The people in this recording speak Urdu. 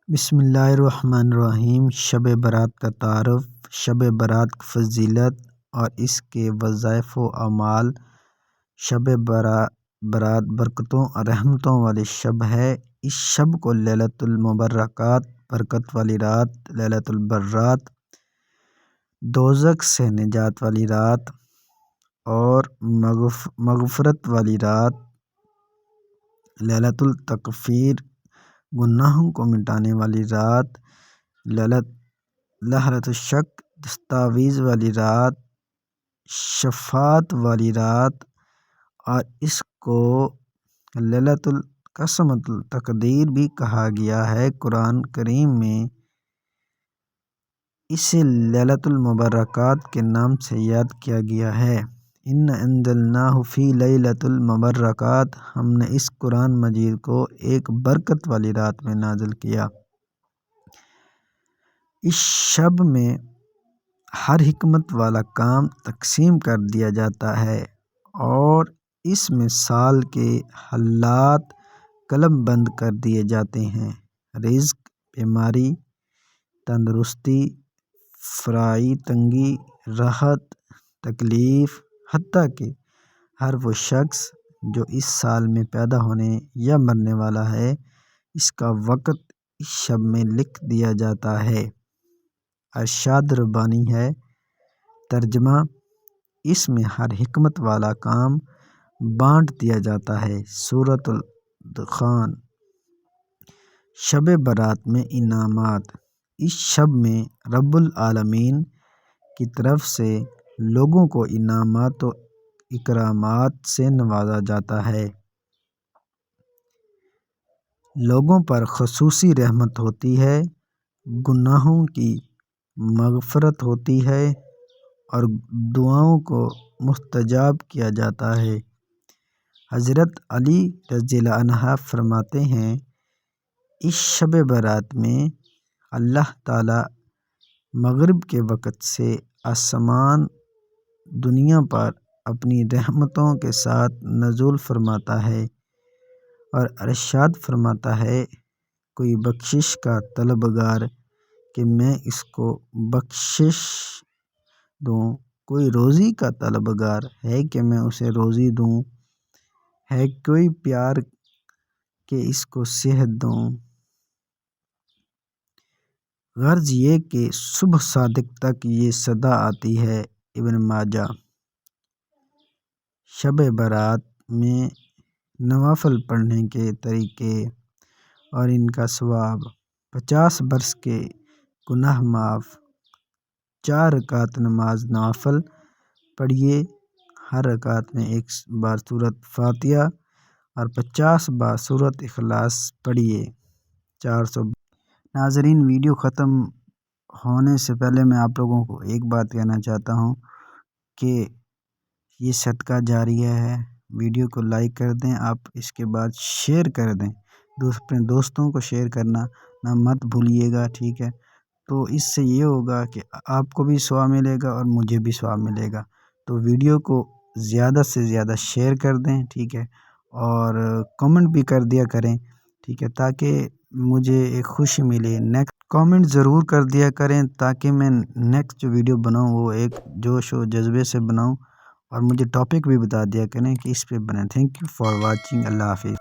بسم اللہ الرحمن الرحیم۔ شب برات کا تعارف، شب برات کی فضیلت اور اس کے وظائف و اعمال۔ شب برات برکتوں اور رحمتوں والی شب ہے۔ اس شب کو لیلۃ المبارکات، برکت والی رات، لیلۃ البرات، دوزخ سے نجات والی رات اور مغفرت والی رات، لیلۃ التکفیر، گناہوں کو مٹانے والی رات، لہرۃ الشک، دستاویز والی رات، شفاعت والی رات، اور اس کو لیلۃ القسمۃ التقدیر بھی کہا گیا ہے۔ قرآن کریم میں اسے لیلۃ المبارکات کے نام سے یاد کیا گیا ہے۔ اِنَّا أَنزَلْنَاهُ فِي لَيْلَةِ الْمُبَارَكَاتِ، ہم نے اس قرآن مجید کو ایک برکت والی رات میں نازل کیا۔ اس شب میں ہر حکمت والا کام تقسیم کر دیا جاتا ہے اور اس میں سال کے حالات قلم بند کر دیے جاتے ہیں۔ رزق، بیماری، تندرستی، فرائی تنگی، راحت، تکلیف، حتیٰ کہ ہر وہ شخص جو اس سال میں پیدا ہونے یا مرنے والا ہے، اس کا وقت اس شب میں لکھ دیا جاتا ہے۔ ارشاد ربانی ہے۔ ترجمہ: اس میں ہر حکمت والا کام بانٹ دیا جاتا ہے۔ سورۃ الدخان۔ شب برات میں انعامات۔ اس شب میں رب العالمین کی طرف سے لوگوں کو انعامات و اکرامات سے نوازا جاتا ہے۔ لوگوں پر خصوصی رحمت ہوتی ہے، گناہوں کی مغفرت ہوتی ہے اور دعاؤں کو مستجاب کیا جاتا ہے۔ حضرت علی رضی اللہ عنہ فرماتے ہیں، اس شب برات میں اللہ تعالیٰ مغرب کے وقت سے آسمان دنیا پر اپنی رحمتوں کے ساتھ نزول فرماتا ہے اور ارشاد فرماتا ہے، کوئی بخشش کا طلبگار کہ میں اس کو بخشش دوں، کوئی روزی کا طلبگار ہے کہ میں اسے روزی دوں، ہے کوئی پیار کہ اس کو صحت دوں۔ غرض یہ کہ صبح صادق تک یہ صدا آتی ہے۔ ابن ماجہ۔ شب برات میں نوافل پڑھنے کے طریقے اور ان کا ثواب: 50 برس کے گناہ معاف۔ 4 رکعت نماز نوافل پڑھیے، ہر رکعت میں 1 بار سورۃ فاتحہ اور 50 بار سورۃ اخلاص پڑھیے۔ 400۔ ناظرین، ویڈیو ختم ہونے سے پہلے میں آپ لوگوں کو ایک بات کہنا چاہتا ہوں کہ یہ صدقہ جاریہ ہے۔ ویڈیو کو لائک کر دیں، آپ اس کے بعد شیئر کر دیں، اپنے دوستوں کو شیئر کرنا نہ مت بھولیے گا، ٹھیک ہے؟ تو اس سے یہ ہوگا کہ آپ کو بھی ثواب ملے گا اور مجھے بھی ثواب ملے گا۔ تو ویڈیو کو زیادہ سے زیادہ شیئر کر دیں، ٹھیک ہے؟ اور کمنٹ بھی کر دیا کریں، ٹھیک ہے؟ تاکہ مجھے ایک خوشی ملے۔ نیکسٹ کامنٹ ضرور کر دیا کریں تاکہ میں نیکسٹ جو ویڈیو بناؤں وہ ایک جوش و جذبے سے بناؤں، اور مجھے ٹاپک بھی بتا دیا کریں کہ اس پہ بنائیں۔ Thank you for watching. اللہ حافظ۔